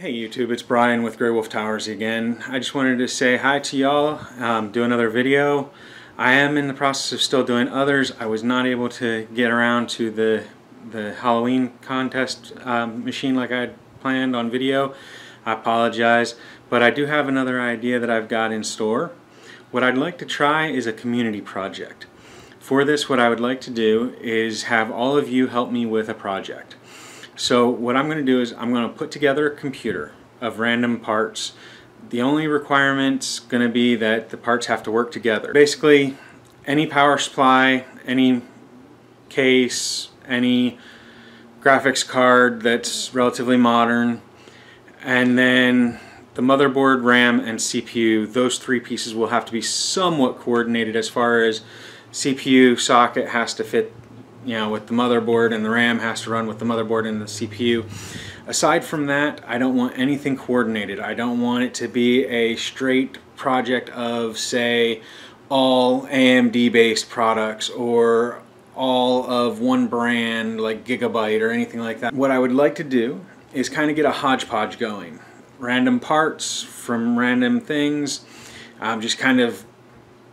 Hey YouTube, it's Brian with Grey Wolf Towers again. I just wanted to say hi to y'all, do another video. I am in the process of still doing others. I was not able to get around to the Halloween contest machine like I had planned on video. I apologize, but I do have another idea that I've got in store. What I'd like to try is a community project. For this, what I would like to do is have all of you help me with a project. So what I'm going to do is I'm going to put together a computer of random parts. The only requirement's going to be that the parts have to work together. Basically, any power supply, any case, any graphics card that's relatively modern, and then the motherboard, RAM, and CPU, those three pieces will have to be somewhat coordinated as far as CPU socket has to fit, you know, with the motherboard, and the RAM has to run with the motherboard and the CPU. Aside from that, I don't want anything coordinated. I don't want it to be a straight project of, say, all AMD based products or all of one brand like Gigabyte or anything like that. What I would like to do is kind of get a hodgepodge going. Random parts from random things, just kind of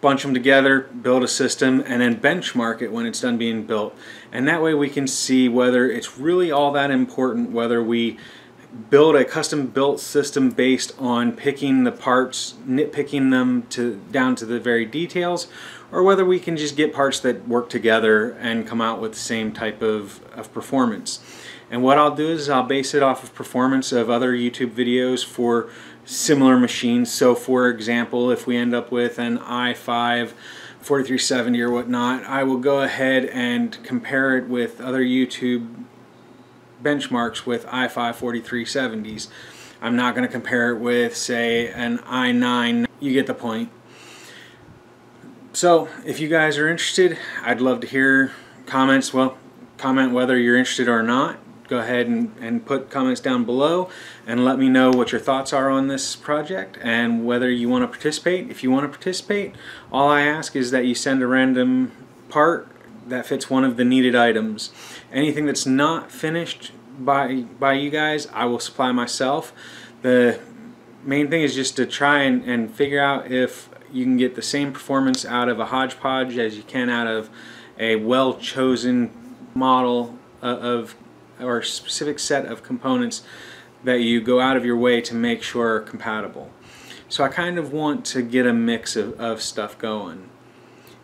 bunch them together, build a system, and then benchmark it when it's done being built. And that way we can see whether it's really all that important, whether we build a custom built system based on picking the parts, nitpicking them down to the very details, or whether we can just get parts that work together and come out with the same type of performance. And what I'll do is I'll base it off of performance of other YouTube videos for similar machines. So for example, if we end up with an i5 4370 or whatnot, I will go ahead and compare it with other YouTube benchmarks with i5 4370s. I'm not going to compare it with, say, an i9. You get the point. So if you guys are interested, I'd love to hear comments. Well, comment whether you're interested or not. Go ahead and put comments down below and let me know what your thoughts are on this project and whether you want to participate. If you want to participate, all I ask is that you send a random part that fits one of the needed items. Anything that's not finished by you guys, I will supply myself. The main thing is just to try and figure out if you can get the same performance out of a hodgepodge as you can out of a well-chosen model or specific set of components that you go out of your way to make sure are compatible. So I kind of want to get a mix of stuff going.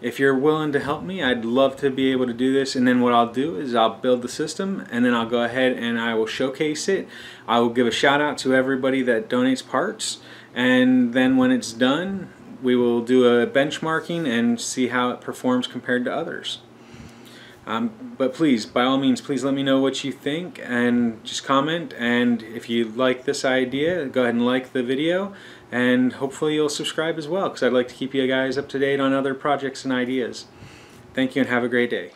If you're willing to help me, I'd love to be able to do this, and then what I'll do is I'll build the system and then I'll go ahead and I will showcase it. I will give a shout out to everybody that donates parts, and then when it's done we will do a benchmarking and see how it performs compared to others. But please, by all means, please let me know what you think and just comment. And if you like this idea, go ahead and like the video, and hopefully you'll subscribe as well, because I'd like to keep you guys up to date on other projects and ideas. Thank you and have a great day.